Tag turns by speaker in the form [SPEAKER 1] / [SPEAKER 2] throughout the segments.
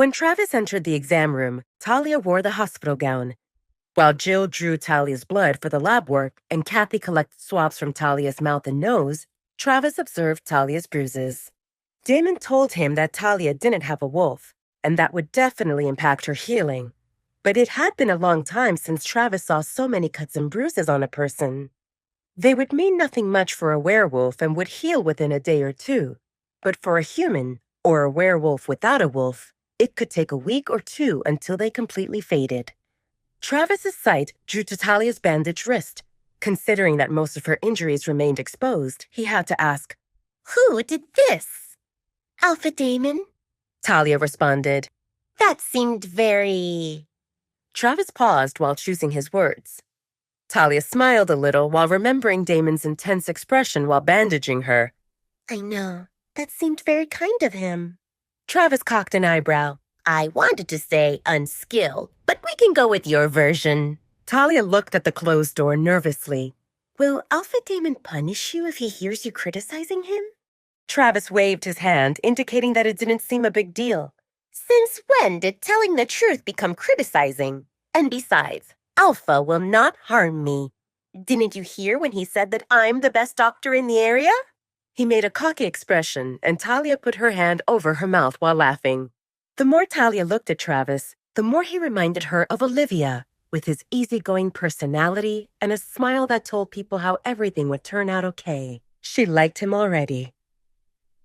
[SPEAKER 1] When Travis entered the exam room, Talia wore the hospital gown. While Jill drew Talia's blood for the lab work and Kathy collected swabs from Talia's mouth and nose, Travis observed Talia's bruises. Damon told him that Talia didn't have a wolf, and that would definitely impact her healing. But it had been a long time since Travis saw so many cuts and bruises on a person. They would mean nothing much for a werewolf and would heal within a day or two. But for a human, or a werewolf without a wolf, it could take a week or two until they completely faded. Travis's sight drew to Talia's bandaged wrist. Considering that most of her injuries remained exposed, he had to ask,
[SPEAKER 2] "Who did this?" "Alpha Damon,"
[SPEAKER 1] Talia responded.
[SPEAKER 2] "That seemed very—"
[SPEAKER 1] Travis paused while choosing his words. Talia smiled a little while remembering Damon's intense expression while bandaging her.
[SPEAKER 2] "I know. That seemed very kind of him."
[SPEAKER 1] Travis cocked an eyebrow.
[SPEAKER 2] "I wanted to say unskilled, but we can go with your version."
[SPEAKER 1] Talia looked at the closed door nervously.
[SPEAKER 2] "Will Alpha Damon punish you if he hears you criticizing him?"
[SPEAKER 1] Travis waved his hand, indicating that it didn't seem a big deal.
[SPEAKER 2] "Since when did telling the truth become criticizing? And besides, Alpha will not harm me. Didn't you hear when he said that I'm the best doctor in the area?"
[SPEAKER 1] He made a cocky expression, and Talia put her hand over her mouth while laughing. The more Talia looked at Travis, the more he reminded her of Olivia, with his easygoing personality and a smile that told people how everything would turn out okay. She liked him already.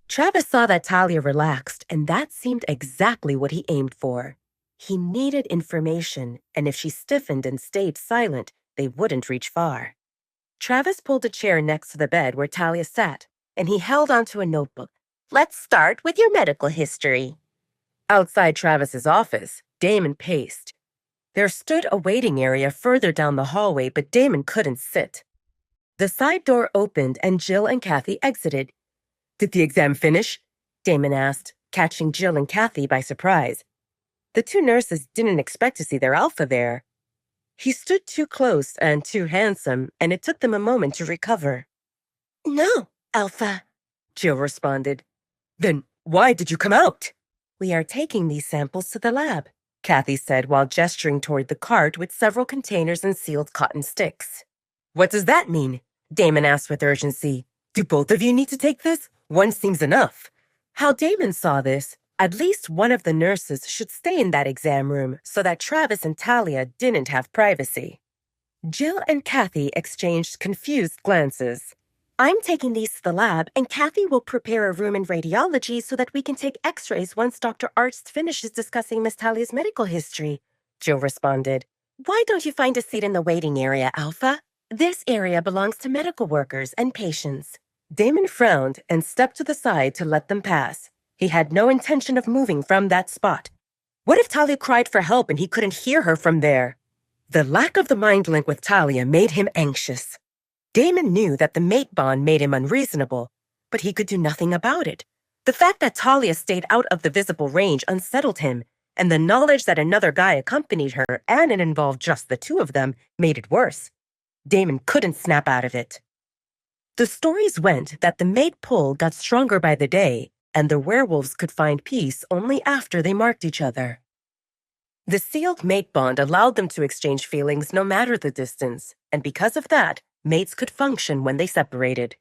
[SPEAKER 1] Travis saw that Talia relaxed, and that seemed exactly what he aimed for. He needed information, and if she stiffened and stayed silent, they wouldn't reach far. Travis pulled a chair next to the bed where Talia sat, and he held onto a notebook.
[SPEAKER 2] "Let's start with your medical history."
[SPEAKER 1] Outside Travis's office, Damon paced. There stood a waiting area further down the hallway, but Damon couldn't sit. The side door opened and Jill and Kathy exited. "Did the exam finish?" Damon asked, catching Jill and Kathy by surprise. The two nurses didn't expect to see their alpha there. He stood too close and too handsome, and it took them a moment to recover.
[SPEAKER 2] "No, Alpha,"
[SPEAKER 1] Jill responded. "Then why did you come out?" "We are taking these samples to the lab," Kathy said while gesturing toward the cart with several containers and sealed cotton sticks. "What does that mean?" Damon asked with urgency. "Do both of you need to take this? One seems enough." How Damon saw this, at least one of the nurses should stay in that exam room so that Travis and Talia didn't have privacy. Jill and Kathy exchanged confused glances.
[SPEAKER 2] "I'm taking these to the lab, and Kathy will prepare a room in radiology so that we can take x-rays once Dr. Arzt finishes discussing Miss Talia's medical history,"
[SPEAKER 1] Jill responded.
[SPEAKER 2] "Why don't you find a seat in the waiting area, Alpha? This area belongs to medical workers and patients."
[SPEAKER 1] Damon frowned and stepped to the side to let them pass. He had no intention of moving from that spot. What if Talia cried for help and he couldn't hear her from there? The lack of the mind link with Talia made him anxious. Damon knew that the mate bond made him unreasonable, but he could do nothing about it. The fact that Talia stayed out of the visible range unsettled him, and the knowledge that another guy accompanied her and it involved just the two of them made it worse. Damon couldn't snap out of it. The stories went that the mate pull got stronger by the day, and the werewolves could find peace only after they marked each other. The sealed mate bond allowed them to exchange feelings no matter the distance, and because of that, mates could function when they separated.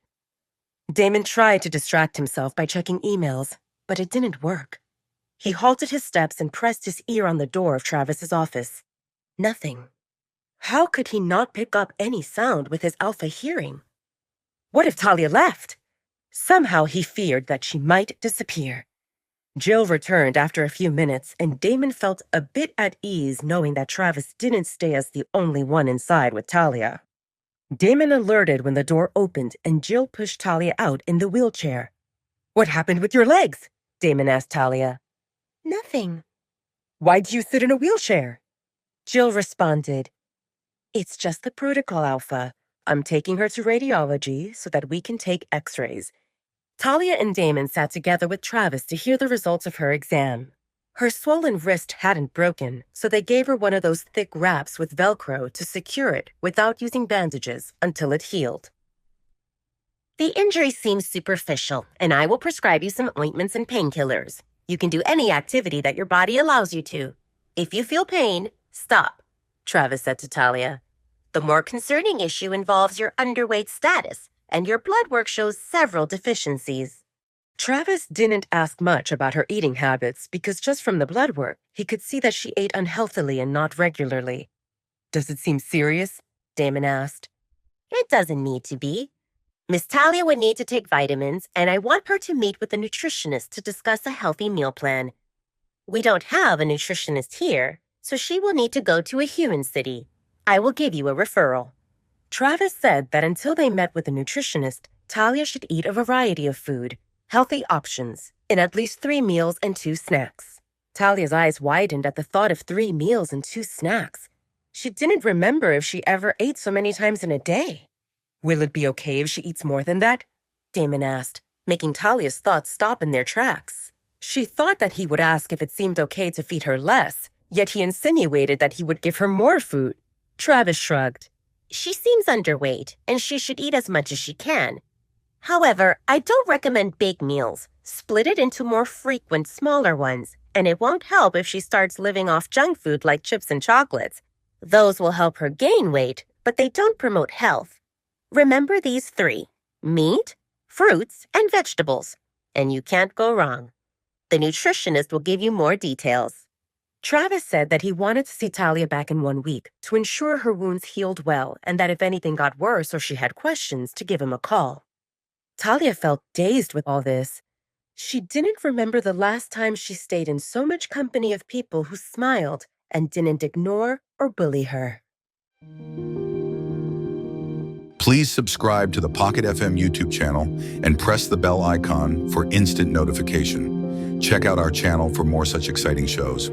[SPEAKER 1] Damon tried to distract himself by checking emails, but it didn't work. He halted his steps and pressed his ear on the door of Travis's office. Nothing. How could he not pick up any sound with his alpha hearing? What if Talia left? Somehow he feared that she might disappear. Jill returned after a few minutes, and Damon felt a bit at ease knowing that Travis didn't stay as the only one inside with Talia. Damon alerted when the door opened and Jill pushed Talia out in the wheelchair. "What happened with your legs?" Damon asked Talia.
[SPEAKER 2] "Nothing."
[SPEAKER 1] "Why do you sit in a wheelchair?"
[SPEAKER 2] Jill responded.
[SPEAKER 1] "It's just the protocol, Alpha. I'm taking her to radiology so that we can take x-rays." Talia and Damon sat together with Travis to hear the results of her exam. Her swollen wrist hadn't broken, so they gave her one of those thick wraps with Velcro to secure it without using bandages until it healed.
[SPEAKER 2] "The injury seems superficial, and I will prescribe you some ointments and painkillers. You can do any activity that your body allows you to. If you feel pain, stop, Travis said to Talia. The more concerning issue involves your underweight status, and your blood work shows several deficiencies.
[SPEAKER 1] Travis didn't ask much about her eating habits because just from the blood work, he could see that she ate unhealthily and not regularly. Does it seem serious? Damon asked.
[SPEAKER 2] It doesn't need to be. Miss Talia would need to take vitamins, and I want her to meet with a nutritionist to discuss a healthy meal plan. We don't have a nutritionist here, so she will need to go to a human city. I will give you a referral.
[SPEAKER 1] Travis said that until they met with a nutritionist, Talia should eat a variety of food, healthy options, in at least 3 meals and 2 snacks. Talia's eyes widened at the thought of 3 meals and 2 snacks. She didn't remember if she ever ate so many times in a day. Will it be okay if she eats more than that? Damon asked, making Talia's thoughts stop in their tracks. She thought that he would ask if it seemed okay to feed her less, yet he insinuated that he would give her more food. Travis shrugged.
[SPEAKER 2] She seems underweight, and she should eat as much as she can. However, I don't recommend big meals. Split it into more frequent, smaller ones, and it won't help if she starts living off junk food like chips and chocolates. Those will help her gain weight, but they don't promote health. Remember these 3: meat, fruits, and vegetables, and you can't go wrong. The nutritionist will give you more details.
[SPEAKER 1] Travis said that he wanted to see Talia back in 1 week to ensure her wounds healed well and that if anything got worse or she had questions, to give him a call. Talia felt dazed with all this. She didn't remember the last time she stayed in so much company of people who smiled and didn't ignore or bully her.
[SPEAKER 3] Please subscribe to the Pocket FM YouTube channel and press the bell icon for instant notification. Check out our channel for more such exciting shows.